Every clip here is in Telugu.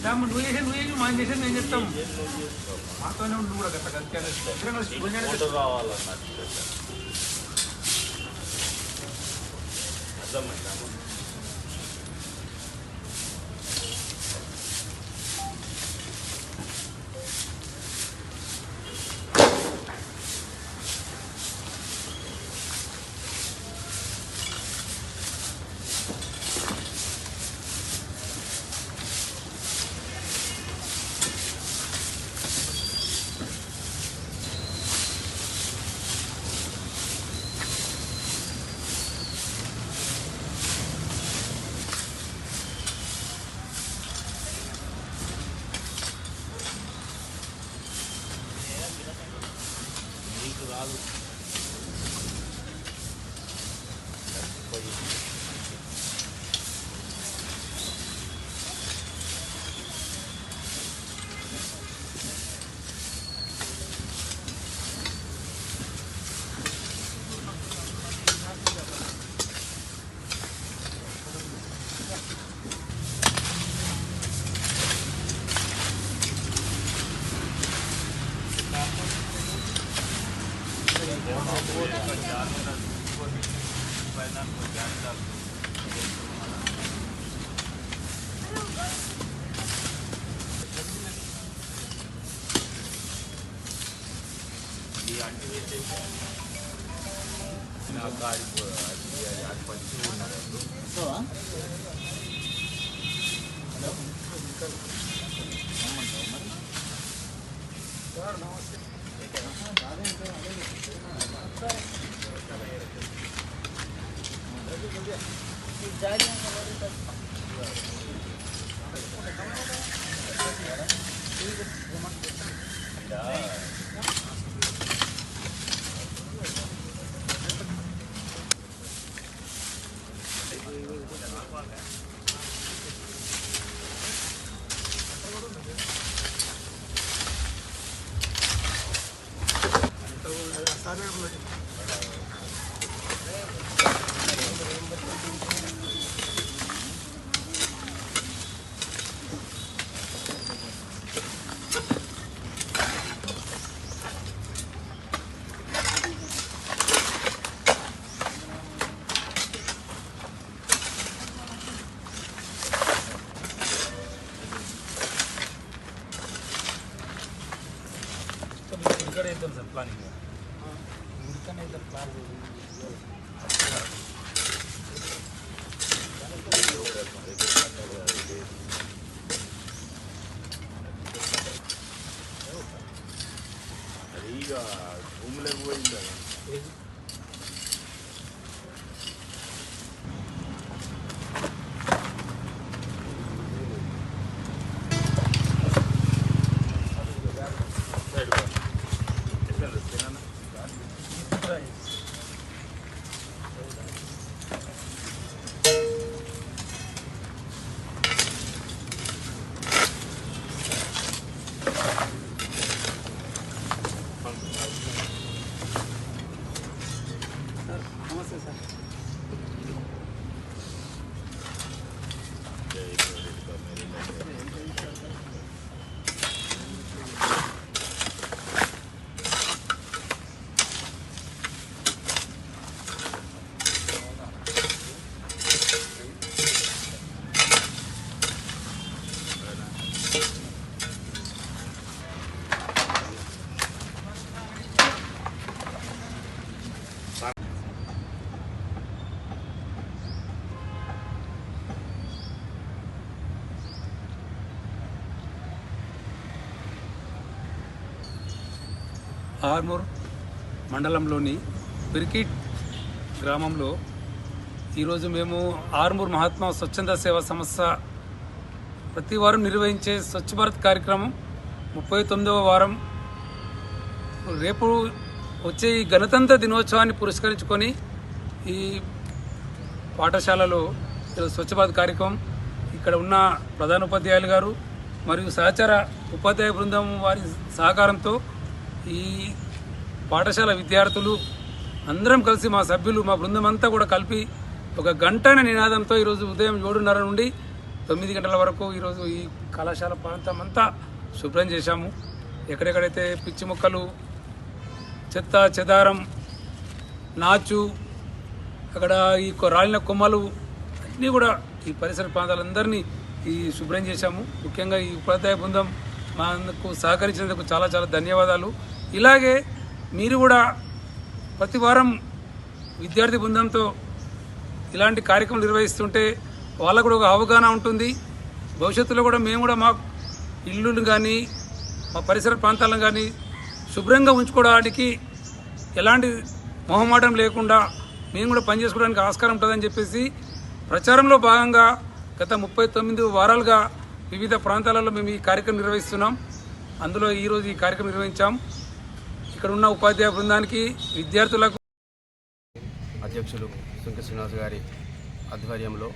నువ్వు మనం చేసేది నేను చెప్తాం మాతోనే ఉండు కూడా అర్థమైందా రాదు ప్లానింగ్ ಈಗ ಭೂಮಿಲೆ ಹೋಗಿಲ್ಲ ఆర్మూర్ మండలంలోని పిరికిట్ గ్రామంలో ఈరోజు మేము ఆర్మూర్ మహాత్మా స్వచ్ఛంద సేవా సంస్థ ప్రతి వారం నిర్వహించే స్వచ్ఛ భారత్ కార్యక్రమం 39వ వారం రేపు వచ్చే ఈ గణతంత్ర దినోత్సవాన్ని పురస్కరించుకొని ఈ పాఠశాలలో స్వచ్ఛ భారత్ కార్యక్రమం ఇక్కడ ఉన్న ప్రధానోపాధ్యాయులు గారు మరియు సహచర ఉపాధ్యాయ బృందం వారి సహకారంతో ఈ పాఠశాల విద్యార్థులు అందరం కలిసి మా సభ్యులు మా బృందం అంతా కూడా కలిపి ఒక గంటన నినాదంతో ఈరోజు ఉదయం 7:30 నుండి 9 గంటల వరకు ఈరోజు ఈ కళాశాల ప్రాంతం అంతా శుభ్రం చేశాము. ఎక్కడెక్కడైతే పిచ్చి మొక్కలు, చెత్త చెదారం, నాచు, అక్కడ ఈ రాలిన కొమ్మలు అన్నీ కూడా ఈ పరిసర ప్రాంతాలందరినీ ఈ శుభ్రం చేశాము. ముఖ్యంగా ఈ ఉపాధ్యాయ బృందం మాకు సహకరించినందుకు చాలా చాలా ధన్యవాదాలు. ఇలాగే మీరు కూడా ప్రతి వారం విద్యార్థి బృందంతో ఇలాంటి కార్యక్రమం నిర్వహిస్తుంటే వాళ్ళకు కూడా ఒక అవగాహన ఉంటుంది. భవిష్యత్తులో కూడా మేము కూడా మా ఇల్లులు కానీ మా పరిసర ప్రాంతాలను కానీ శుభ్రంగా ఉంచుకోవడానికి ఎలాంటి మొహమాటం లేకుండా మేము కూడా పనిచేసుకోవడానికి ఆస్కారం ఉంటుందని చెప్పేసి ప్రచారంలో భాగంగా గత 39 వారాలుగా వివిధ ప్రాంతాలలో మేము ఈ కార్యక్రమం నిర్వహిస్తున్నాం. అందులో ఈరోజు ఈ కార్యక్రమం నిర్వహించాం. ఇక్కడ ఉన్న ఉపాధ్యాయ బృందానికి, విద్యార్థులకు అధ్యక్షులు సుంక శ్రీనివాస్ గారి ఆధ్వర్యంలో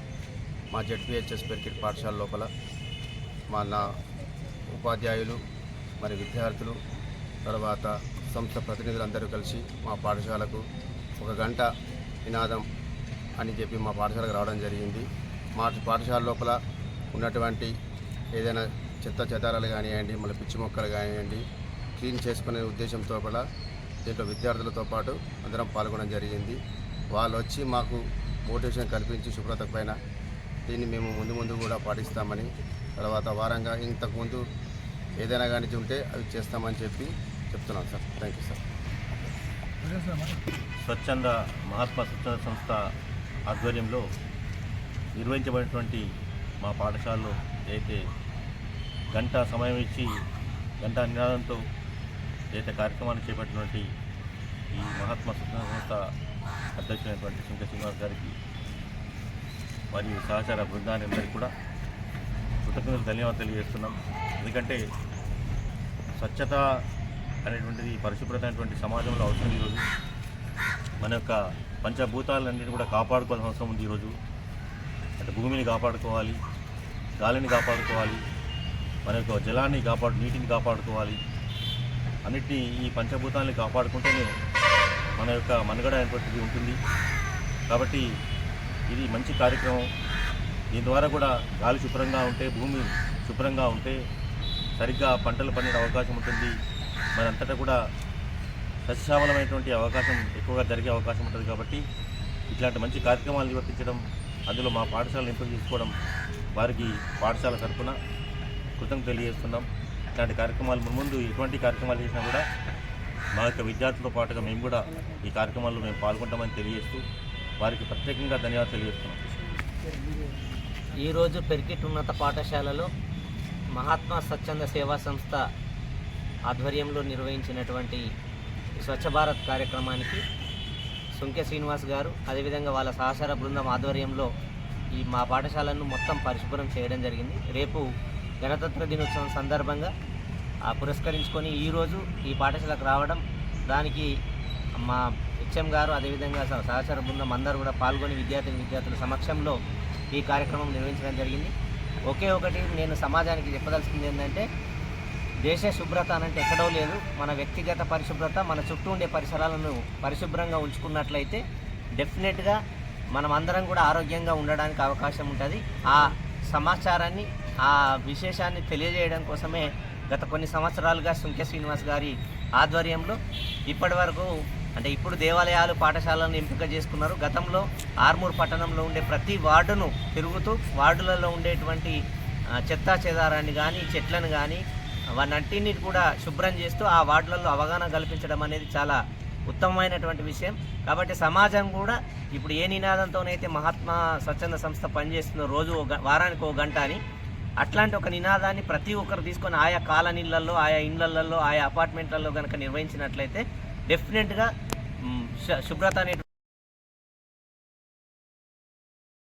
మా జెడ్పీహెచ్ఎస్ పెర్కిట్ పాఠశాల లోపల నా ఉపాధ్యాయులు మరి విద్యార్థులు తర్వాత సంస్థ ప్రతినిధులందరూ కలిసి మా పాఠశాలకు 1 గంట నినాదం అని చెప్పి మా పాఠశాలకు రావడం జరిగింది. మా పాఠశాల లోపల ఉన్నటువంటి ఏదైనా చెత్త చెదారాలు కానివ్వండి, మళ్ళీ పిచ్చి మొక్కలు కానివ్వండి క్లీన్ చేసుకునే ఉద్దేశంతో కూడా దీంట్లో విద్యార్థులతో పాటు అందరం పాల్గొనడం జరిగింది. వాళ్ళు వచ్చి మాకు మోటివేషన్ కల్పించి శుభ్రత పైన దీన్ని మేము ముందు కూడా పాటిస్తామని, తర్వాత వారంగా ఇంతకుముందు ఏదైనా కానీ ఉంటే అవి చేస్తామని చెప్పి చెప్తున్నాం sir. Thank you sir. Mahatma స్వచ్ఛంద సంస్థ ఆధ్వర్యంలో నిర్వహించబడినటువంటి మా పాఠశాలలో అయితే గంట సమయం ఇచ్చి గంట నినాదంతో ఏదైతే కార్యక్రమాన్ని చేపట్టినటువంటి ఈ మహాత్మా స్వచ్ఛంద సంస్థ అధ్యక్షులైనటువంటి సుంక శ్రీనివాస్ గారికి మరియు సహచార బృందాన్ని అందరికీ కూడా కృతజ్ఞతలు ధన్యవాదాలు తెలియజేస్తున్నాం. ఎందుకంటే స్వచ్ఛత అనేటువంటిది, పరిశుభ్రత అనేటువంటి సమాజంలో అవసరం. ఈరోజు మన యొక్క పంచభూతాలన్నింటినీ కూడా కాపాడుకోవాల్సిన అవసరం ఉంది. ఈరోజు అంటే భూమిని కాపాడుకోవాలి, గాలిని కాపాడుకోవాలి, మన యొక్క జలాన్ని నీటిని కాపాడుకోవాలి. అన్నిటినీ ఈ పంచభూతాలని కాపాడుకుంటేనే మన యొక్క మనుగడ అనేటువంటిది ఉంటుంది. కాబట్టి ఇది మంచి కార్యక్రమం. దీని ద్వారా కూడా గాలి శుభ్రంగా ఉంటే, భూమి శుభ్రంగా ఉంటే సరిగ్గా పంటలు పండే అవకాశం ఉంటుంది. మనంతటా కూడా సస్యశ్యామలమైనటువంటి అవకాశం ఎక్కువగా జరిగే అవకాశం ఉంటుంది. కాబట్టి ఇట్లాంటి మంచి కార్యక్రమాలు నిర్వర్తించడం, అందులో మా పాఠశాలను ఎంపిక చేసుకోవడం వారికి పాఠశాల తరఫున కృతజ్ఞతలు తెలియజేస్తున్నాం. ఇట్లాంటి కార్యక్రమాలు ముందు ఎటువంటి కార్యక్రమాలు చేసినా కూడా మా యొక్క విద్యార్థులతో పాటుగా మేము కూడా ఈ కార్యక్రమాల్లో మేము పాల్గొంటామని తెలియజేస్తూ వారికి ప్రత్యేకంగా ధన్యవాదాలు తెలియజేస్తున్నాం. ఈరోజు పెర్కిట్ ఉన్నత పాఠశాలలో మహాత్మా స్వచ్ఛంద సేవా సంస్థ ఆధ్వర్యంలో నిర్వహించినటువంటి స్వచ్ఛ భారత్ కార్యక్రమానికి సుంకె శ్రీనివాస్ గారు, అదేవిధంగా వాళ్ళ సహచర బృందం ఆధ్వర్యంలో ఈ మా పాఠశాలను మొత్తం పరిశుభ్రం చేయడం జరిగింది. రేపు గణతంత్ర దినోత్సవం సందర్భంగా పురస్కరించుకొని ఈరోజు ఈ పాఠశాలకు రావడం, దానికి మా హెచ్ఎం గారు అదేవిధంగా సహచర బృందం అందరూ కూడా పాల్గొని విద్యార్థుల సమక్షంలో ఈ కార్యక్రమం నిర్వహించడం జరిగింది. ఒకే ఒకటి నేను సమాజానికి చెప్పదలుచుకుంది ఏంటంటే, దేశ శుభ్రత అనంటే ఎక్కడో లేదు. మన వ్యక్తిగత పరిశుభ్రత, మన చుట్టూ ఉండే పరిసరాలను పరిశుభ్రంగా ఉంచుకున్నట్లయితే డెఫినెట్గా మనం అందరం కూడా ఆరోగ్యంగా ఉండడానికి అవకాశం ఉంటుంది. ఆ సమాచారాన్ని, ఆ విశేషాన్ని తెలియజేయడం కోసమే గత కొన్ని సంవత్సరాలుగా సుంకె శ్రీనివాస్ గారి ఆధ్వర్యంలో ఇప్పటి వరకు అంటే ఇప్పుడు దేవాలయాలు, పాఠశాలను ఎంపిక చేసుకున్నారు. గతంలో ఆర్మూర్ పట్టణంలో ఉండే ప్రతి వార్డును తిరుగుతూ వార్డులలో ఉండేటువంటి చెత్తా చెదారాన్ని కానీ, చెట్లను కానీ వాటన్నిటిని కూడా శుభ్రం చేస్తూ ఆ వార్డులలో అవగాహన కల్పించడం అనేది చాలా ఉత్తమమైనటువంటి విషయం. కాబట్టి సమాజం కూడా ఇప్పుడు ఏ నినాదంతోనైతే మహాత్మా స్వచ్ఛంద సంస్థ పనిచేస్తుందో రోజు వారానికి 1 గంట అని, అట్లాంటి ఒక నినాదాన్ని ప్రతి ఒక్కరు తీసుకొని ఆయా కాలనీలలో, ఆయా ఇండ్లలో, ఆయా అపార్ట్మెంట్లలో కనుక నిర్వహించినట్లయితే డెఫినెట్గా శుభ్రత అనేది